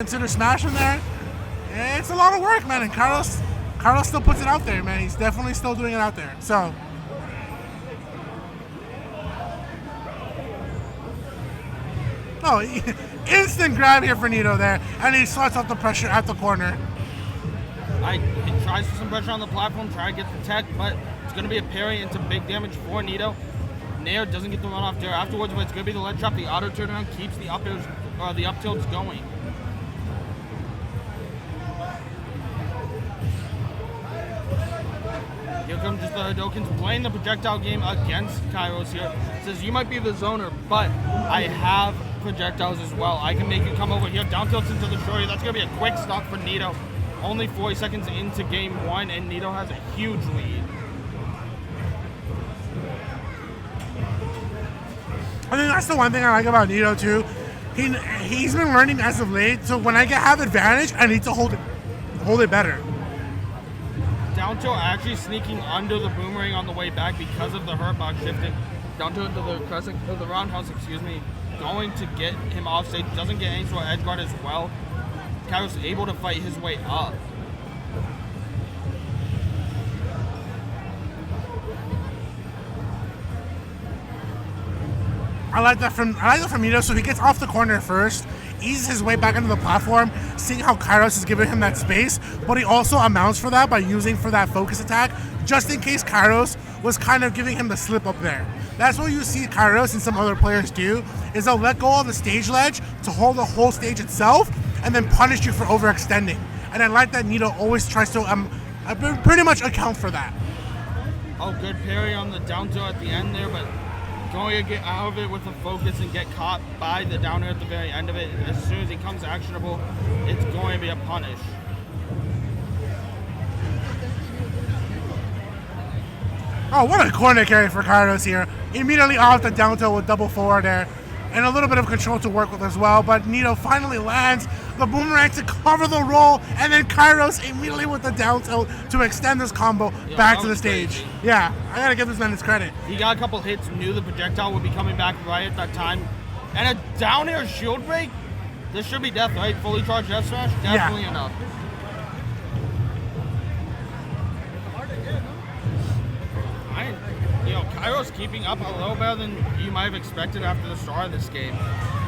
consider smashing there. It's a lot of work, man, and Kyros still puts it out there, man. He's definitely still doing it out there. So instant grab here for Nito there, and he sorts out the pressure at the corner. He tries for some pressure on the platform, try to get the tech, but it's going to be a parry into big damage for Nito. Nair doesn't get the run off there afterwards, but it's going to be the ledge trap. The auto turnaround keeps the up tilts going. Here comes just the Hadokens playing the projectile game against Kyros here. Says, you might be the zoner, but I have projectiles as well. I can make you come over here. Down tilts into the shorty. That's going to be a quick stock for Nito. Only 40 seconds into game one, and Nito has a huge lead. I think that's the one thing I like about Nito too. He's been learning as of late, so when I have advantage, I need to hold it better. Down tilt actually sneaking under the boomerang on the way back because of the hurt box shifting. Down tilt into the crescent, the roundhouse, excuse me, going to get him off stage. Doesn't get any sort of edge guard as well. Kyros able to fight his way up. I like that from Nito. So he gets off the corner first, eases his way back into the platform, seeing how Kyros is giving him that space, but he also amounts for that by using for that focus attack, just in case Kyros was kind of giving him the slip up there. That's what you see Kyros and some other players do, is they'll let go of the stage ledge to hold the whole stage itself, and then punish you for overextending. And I like that Nito always tries to pretty much account for that. Oh, good parry on the down tilt at the end there, but going to get out of it with a focus and get caught by the down air at the very end of it. As soon as he comes actionable, it's going to be a punish. Oh, what a corner carry for Kyros here. Immediately off the down tilt with double forward there. And a little bit of control to work with as well, but Nito finally lands the boomerang to cover the roll, and then Kyros immediately with the down tilt to extend this combo back to the stage. Crazy. Yeah, I gotta give this man his credit. He got a couple hits, knew the projectile would be coming back right at that time. And a down air shield break? This should be death, right? Fully charged F smash? Definitely enough. Kyros keeping up a little better than you might have expected after the start of this game.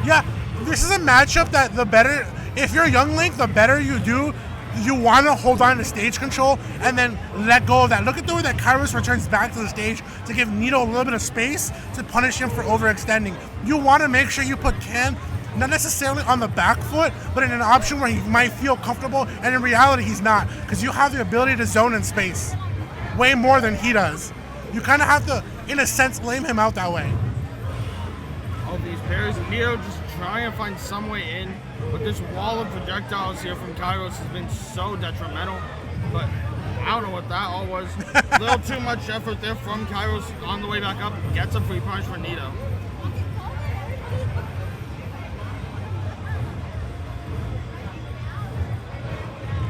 Yeah, this is a matchup that the better, if you're Young Link, the better you do, you want to hold on to stage control and then let go of that. Look at the way that Kyros returns back to the stage to give Nito a little bit of space to punish him for overextending. You want to make sure you put Ken not necessarily on the back foot, but in an option where he might feel comfortable, and in reality he's not, because you have the ability to zone in space way more than he does. You kind of have to, in a sense, lame him out that way. All these parries, Nito just trying to find some way in, but this wall of projectiles here from Kyros has been so detrimental. But I don't know what that all was. A little too much effort there from Kyros on the way back up. Gets a free punch for Nito.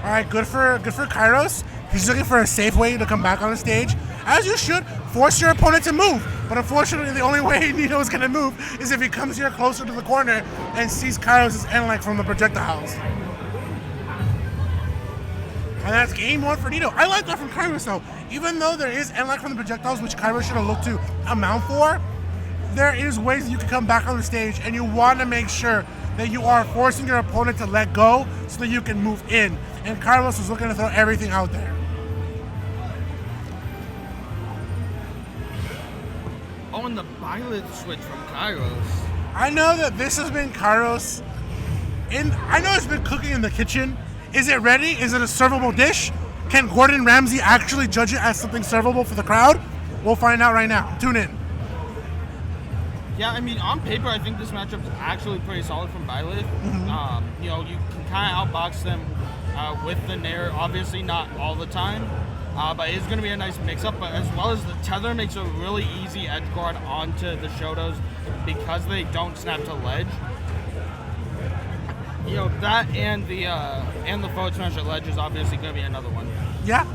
All right, good for Kyros. He's looking for a safe way to come back on the stage. As you should, force your opponent to move. But unfortunately, the only way Nito is going to move is if he comes here closer to the corner and sees Kyros' end-like from the projectiles. And that's game one for Nito. I like that from Kyros, though. Even though there is end-like from the projectiles, which Kyros should have looked to amount for, there is ways that you can come back on the stage, and you want to make sure that you are forcing your opponent to let go so that you can move in. And Kyros was looking to throw everything out there. Oh, and the violet switch from Kyros. I know that this has been Kyros. I know it's been cooking in the kitchen. Is it ready? Is it a servable dish? Can Gordon Ramsay actually judge it as something servable for the crowd? We'll find out right now. Tune in. Yeah, I mean, on paper, I think this matchup is actually pretty solid from Violet. You know, you can kind of outbox them with the Nair. Obviously, not all the time. But it's going to be a nice mix-up, but as well as the tether makes a really easy edge guard onto the Shotos because they don't snap to ledge. You know, that and the forward smash at ledge is obviously going to be another one. Yeah,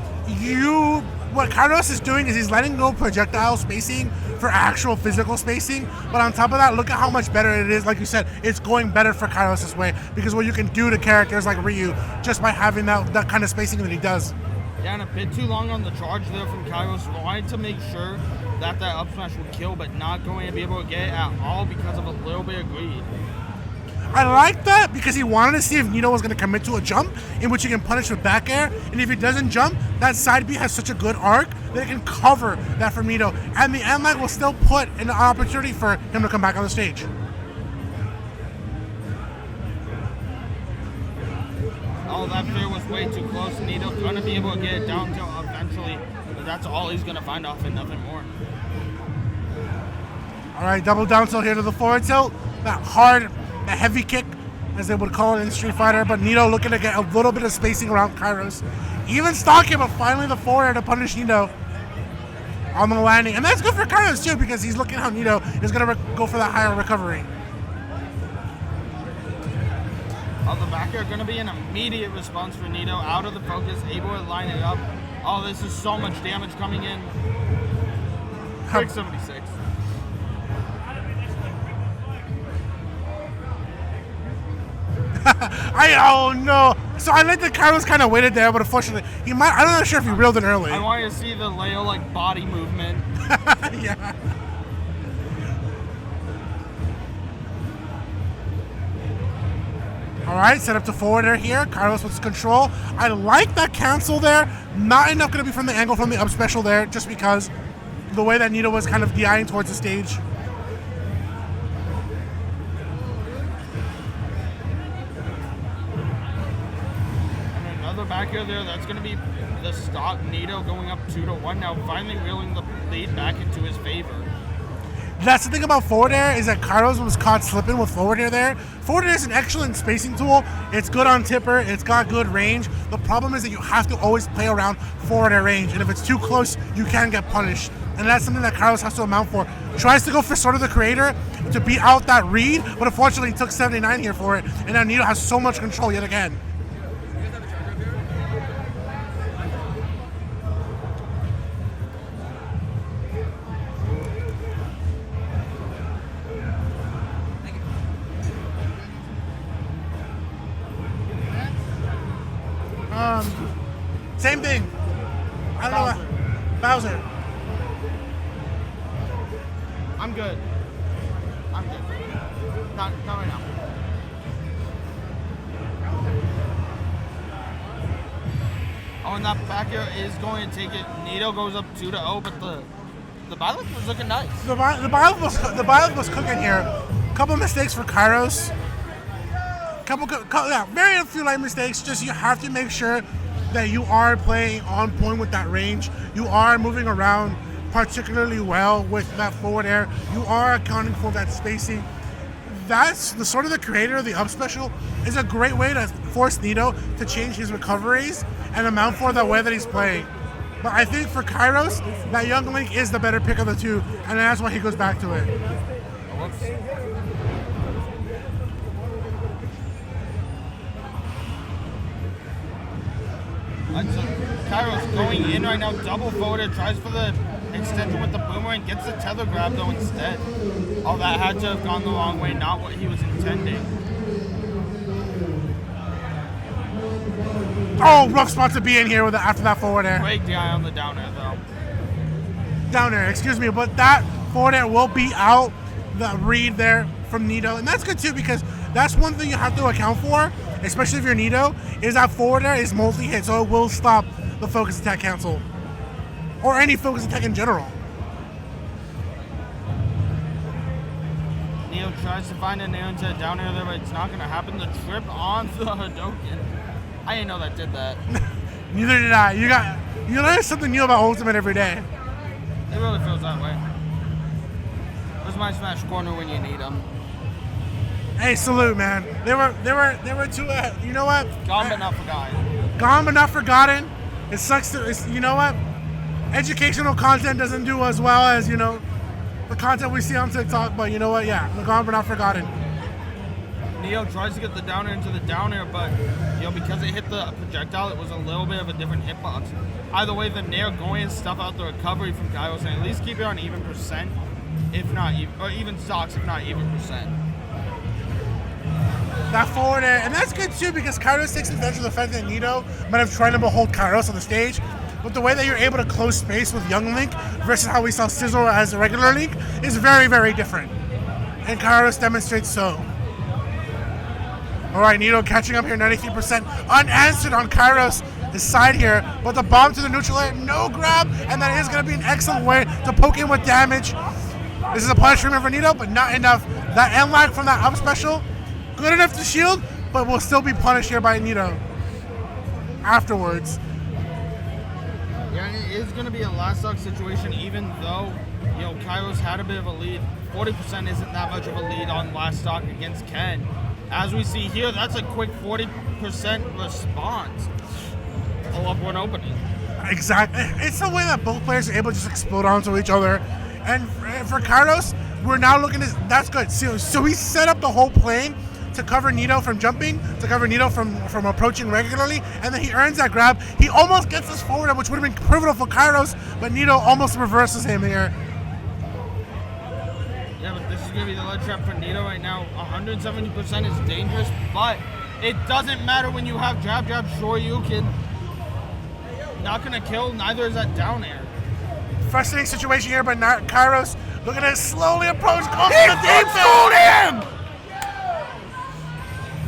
what Kyros is doing is he's letting go projectile spacing for actual physical spacing. But on top of that, look at how much better it is. Like you said, it's going better for Kyros this way because what you can do to characters like Ryu just by having that kind of spacing that he does. Yeah, and a bit too long on the charge there from Kyros. Wanted to make sure that up smash would kill, but not going to be able to get it at all because of a little bit of greed. I like that because he wanted to see if Nito was going to commit to a jump in which he can punish with back air, and if he doesn't jump, that side B has such a good arc that it can cover that from Nito, and the end lag will still put an opportunity for him to come back on the stage. Oh, that fair was way too close. Nito's going to be able to get it down tilt eventually, but that's all he's going to find off and nothing more. All right, double down tilt here to the forward tilt. That hard, the heavy kick, as they would call it in Street Fighter, but Nito looking to get a little bit of spacing around Kyros. Even stalking, but finally the forward air to punish Nito on the landing. And that's good for Kyros too, because he's looking how Nito is going to go for that higher recovery. Oh, the back air going to be an immediate response for Nito. Out of the focus, able to line it up. Oh, this is so much damage coming in. Quick 76. Oh no! So I like that Kyros kind of waited there, but unfortunately, he might. I'm not sure if he reeled in early. I wanted to see the Leo like body movement. Yeah. All right, set up to forward air here. Kyros with control. I like that cancel there. Not enough going to be from the angle from the up special there, just because the way that Nito was kind of DIing towards the stage. And another back air there. That's going to be the stock. Nito going up 2-1 now, finally reeling the lead back into his favor. That's the thing about forward air, is that Kyros was caught slipping with forward air there. Forward air is an excellent spacing tool. It's good on tipper. It's got good range. The problem is that you have to always play around forward air range, and if it's too close, you can get punished. And that's something that Kyros has to amount for. Tries to go for sort of the creator to beat out that read, but unfortunately he took 79 here for it, and now Nito has so much control yet again. Same thing. I don't know. Bowser. I'm good. I'm good. Not right now. Oh, and that back air is going to take it. Nito goes up 2-0, but the Byleth was looking nice. The Byleth was cooking here. Couple mistakes for Kyros. Very few light mistakes. Just you have to make sure that you are playing on point with that range. You are moving around particularly well with that forward air. You are accounting for that spacing. That's the sort of the creator of the up special is a great way to force Nito to change his recoveries and amount for the way that he's playing. But I think for Kyros, that Young Link is the better pick of the two, and that's why he goes back to it. Kyros going in right now, double forward, tries for the extension with the boomerang, gets the tether grab though instead. Oh, that had to have gone the wrong way, not what he was intending. Oh, rough spot to be in here with after that forward air. Great DI on the down air though. Down air, excuse me, but that forward air will beat out the read there from Nito, and that's good too because that's one thing you have to account for, especially if you're Nito, is that forward air is multi-hit, so it will stop the focus attack cancel. Or any focus attack in general. Nito tries to find an air into a down air there, but it's not going to happen. The trip on the Hadouken. I didn't know that did that. Neither did I. You learn something new about Ultimate every day. It really feels that way. Where's my Smash Corner when you need them? Hey, salute, man. They were too. You know what? Gone but not forgotten. Gone but not forgotten. It sucks to. You know what? Educational content doesn't do as well as the content we see on TikTok. But you know what? Yeah, gone but not forgotten. Nito tries to get the down air into the down air, but because it hit the projectile, it was a little bit of a different hitbox. Either way, the Nair going and stuff out the recovery from Kyros and at least keep it on even percent, if not even, or even stocks, if not even percent. That forward air, and that's good too because Kyros takes advantage of the fact that Nito might have tried to behold Kyros on the stage. But the way that you're able to close space with Young Link versus how we saw Sizzle as a regular Link is very, very different. And Kyros demonstrates so. All right, Nito catching up here, 93% unanswered on Kyros' side here, but the bomb to the neutral air, no grab, and that is going to be an excellent way to poke in with damage. This is a punish treatment for Nito, but not enough. That end lag from that up special, good enough to shield, but will still be punished here by Nito afterwards. Yeah, it is going to be a last stock situation, even though, you know, Kyros had a bit of a lead. 40% isn't that much of a lead on last stock against Ken. As we see here, that's a quick 40% response. Pull up one opening. Exactly. It's the way that both players are able to just explode onto each other. And for Kyros, we're now looking at, that's good. So he set up the whole plane to cover Nito from jumping, to cover Nito from approaching regularly, and then he earns that grab. He almost gets us forward, which would have been pivotal for Kyros, but Nito almost reverses him here. Yeah, but this is going to be the lead trap for Nito right now. 170% is dangerous, but it doesn't matter when you have jab, sure you can. Not going to kill, neither is that down air. Frustrating situation here, but not Kyros. Look at it, slowly approach, goes to the deep him!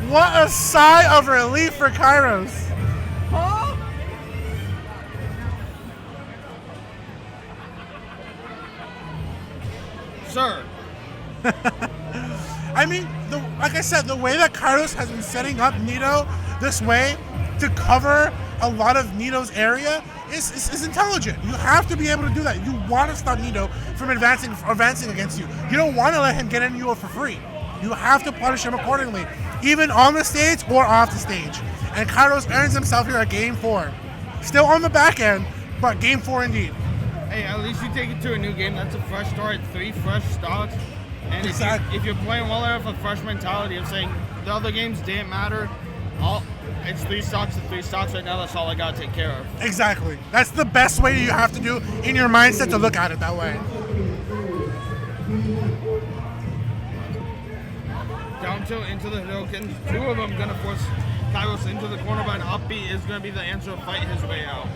What a sigh of relief for Kyros. Huh? Sir. I mean, like I said, the way that Kyros has been setting up Nito this way to cover a lot of Nito's area is intelligent. You have to be able to do that. You want to stop Nito from advancing against you. You don't want to let him get into you for free. You have to punish him accordingly, even on the stage or off the stage. And Kyros earns himself here at Game 4. Still on the back end, but Game 4 indeed. Hey, at least you take it to a new game. That's a fresh start, 3 fresh stocks. And if you're playing well enough, a fresh mentality of saying the other games didn't matter, it's 3 stocks to 3 stocks right now. That's all I got to take care of. Exactly. That's the best way you have to do in your mindset to look at it that way. Down tilt into the Hadokens. 2 of them going to force Kyros into the corner, but an up B is going to be the answer to fight his way out.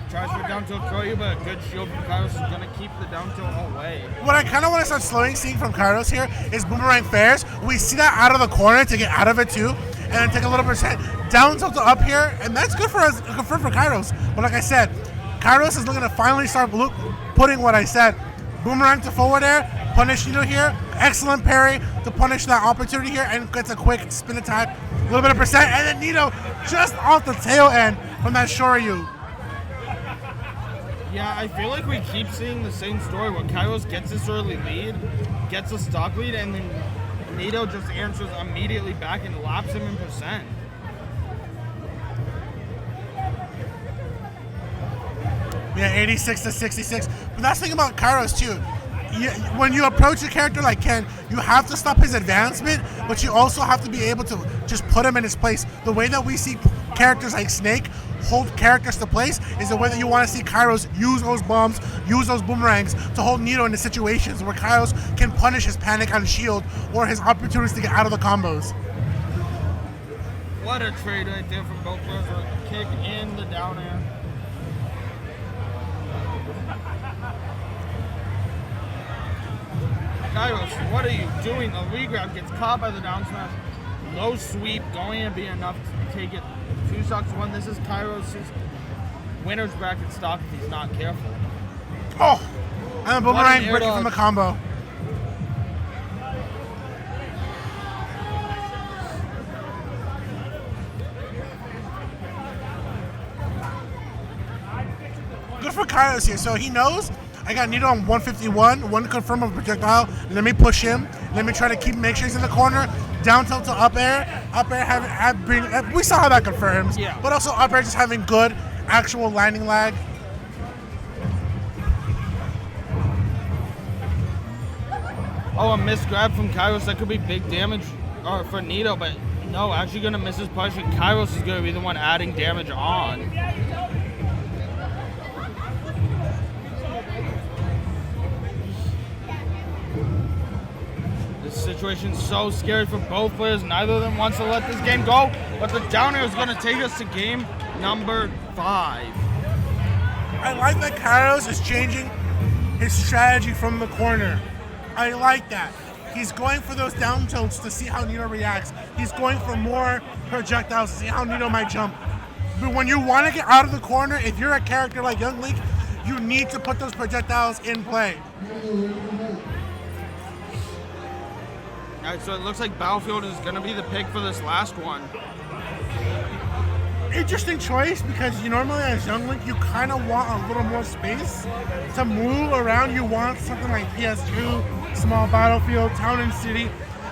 Tries for down tilt throw you, but a good shield from Kyros is going to keep the down tilt away. What I kind of want to start seeing from Kyros here is boomerang fairs. We see that out of the corner to get out of it too, and then take a little percent down tilt to up here, and that's good for us, confirmed for Kyros. But like I said, Kyros is looking to finally start putting what I said. Boomerang to forward air, punish Nito here. Excellent parry to punish that opportunity here, and gets a quick spin attack. A little bit of percent, and then Nito just off the tail end from that Shoryu. Yeah, I feel like we keep seeing the same story where Kyros gets this early lead, gets a stock lead, and then Nito just answers immediately back and laps him in percent. Yeah, 86 to 66. But that's the thing about Kyros too. When you approach a character like Ken, you have to stop his advancement, but you also have to be able to just put him in his place. The way that we see characters like Snake hold characters to place is the way that you want to see Kyros use those bombs, use those boomerangs to hold Nito in the situations where Kyros can punish his panic on shield or his opportunities to get out of the combos. What a trade right there from both players. A kick in the down air. Kyros, what are you doing? The regrab gets caught by the down smash. Low sweep going to be enough to take it 2 stocks to 1. This is Kyros' winner's bracket stock if he's not careful. Oh! And a boomerang breaking from the combo. Good for Kyros here. So he knows I got Nito on 151, 1 confirm of projectile. Let me push him. Let me try to make sure he's in the corner. Down tilt to up air. Up air we saw how that confirms. Yeah. But also up air just having good actual landing lag. oh, a missed grab from Kyros, that could be big damage for Nito, but no, actually going to miss his punishment. Kyros is going to be the one adding damage on. This situation's so scary for both players. Neither of them wants to let this game go, but the down air is going to take us to game number 5. I like that Kyros is changing his strategy from the corner. I like that. He's going for those down tilts to see how Nito reacts. He's going for more projectiles to see how Nito might jump. But when you want to get out of the corner, if you're a character like Young Link, you need to put those projectiles in play. Alright, so it looks like Battlefield is going to be the pick for this last one. Interesting choice, because you normally as Young Link, you kind of want a little more space to move around. You want something like PS2, small battlefield, town and city.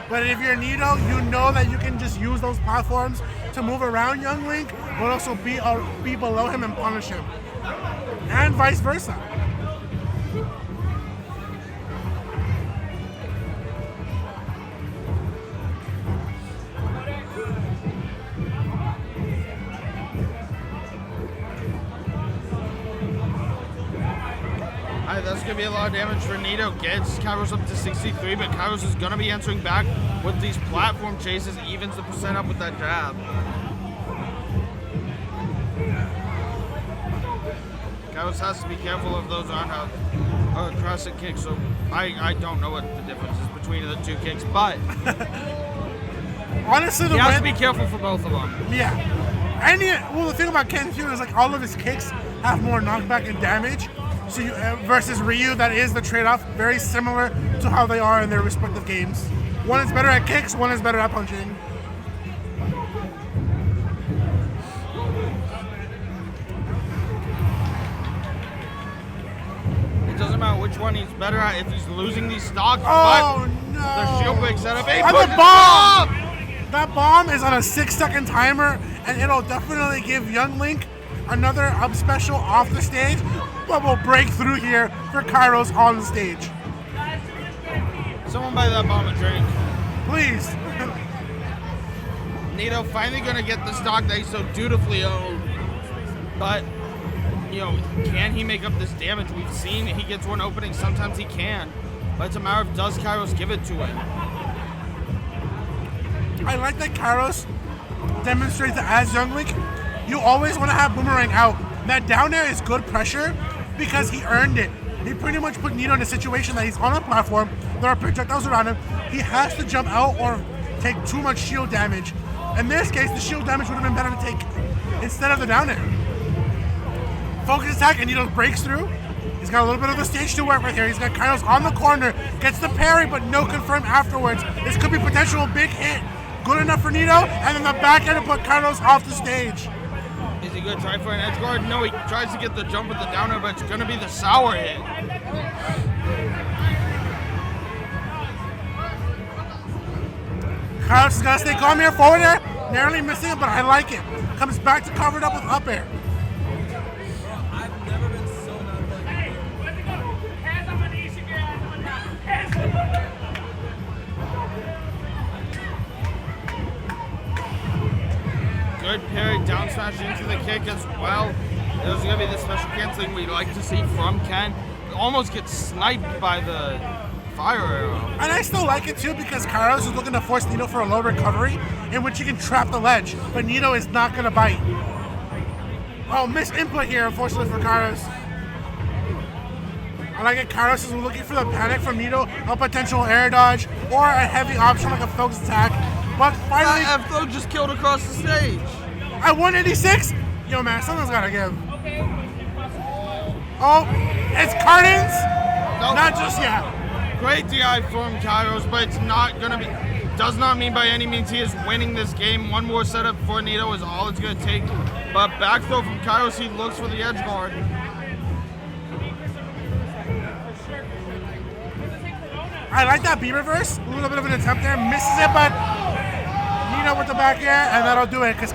But if you're Nito, you know that you can just use those platforms to move around Young Link, but also be below him and punish him. And vice versa. That's going to be a lot of damage for Nito. Gets Kyros up to 63, but Kyros is going to be answering back with these platform chases, evens the percent up with that jab. Kyros has to be careful of those on crescent kicks, so I don't know what the difference is between the two kicks, but honestly, he has to be careful for both of them. Yeah. And the thing about Ken Hugh is like all of his kicks have more knockback and damage. So versus Ryu, that is the trade-off. Very similar to how they are in their respective games. One is better at kicks, one is better at punching. It doesn't matter which one he's better at if he's losing these stocks. Oh but no! The shield break setup. And the bomb! That bomb is on a 6-second timer, and it'll definitely give Young Link another up special off the stage, but we'll break through here for Kyros on the stage. Someone buy that bomb a drink. Please. Nito finally going to get the stock that he's so dutifully owed. But, you know, can he make up this damage? We've seen he gets one opening. Sometimes he can. But it's a matter of does Kyros give it to him? I like that Kyros demonstrates that as Young Link, you always want to have Boomerang out. That down air is good pressure because he earned it. He pretty much put Nito in a situation that he's on a platform, there are projectiles around him, he has to jump out or take too much shield damage. In this case, the shield damage would have been better to take instead of the down air. Focus attack and Nito breaks through. He's got a little bit of the stage to work with here. He's got Kyros on the corner, gets the parry, but no confirm afterwards. This could be potential big hit. Good enough for Nito, and then the back end to put Kyros off the stage. Is he going to try for an edge guard? No, he tries to get the jump with the downer, but it's going to be the sour hit. Kyros has got to stay calm here. Forward air, narrowly missing it, but I like it. Comes back to cover it up with up air. Good parry, down smash into the kick as well. There's going to be the special canceling we like to see from Ken. Almost gets sniped by the fire arrow. And I still like it too because Kyros is looking to force Nito for a low recovery in which he can trap the ledge, but Nito is not going to bite. Oh, missed input here, unfortunately for Kyros. I like it. Kyros is looking for the panic from Nito, a potential air dodge, or a heavy option like a focus attack. But finally, F-throw just killed across the stage. At 186? Yo, man, something's got to give. Oh, it's Cardin's? Nope. Not just yet. Great DI from Kyros, but it's not going to be, does not mean by any means he is winning this game. One more setup for Nito is all it's going to take. But back throw from Kyros, he looks for the edge guard. I like that B reverse. A little bit of an attempt there. Misses it, but Nito with the back air, and that'll do it because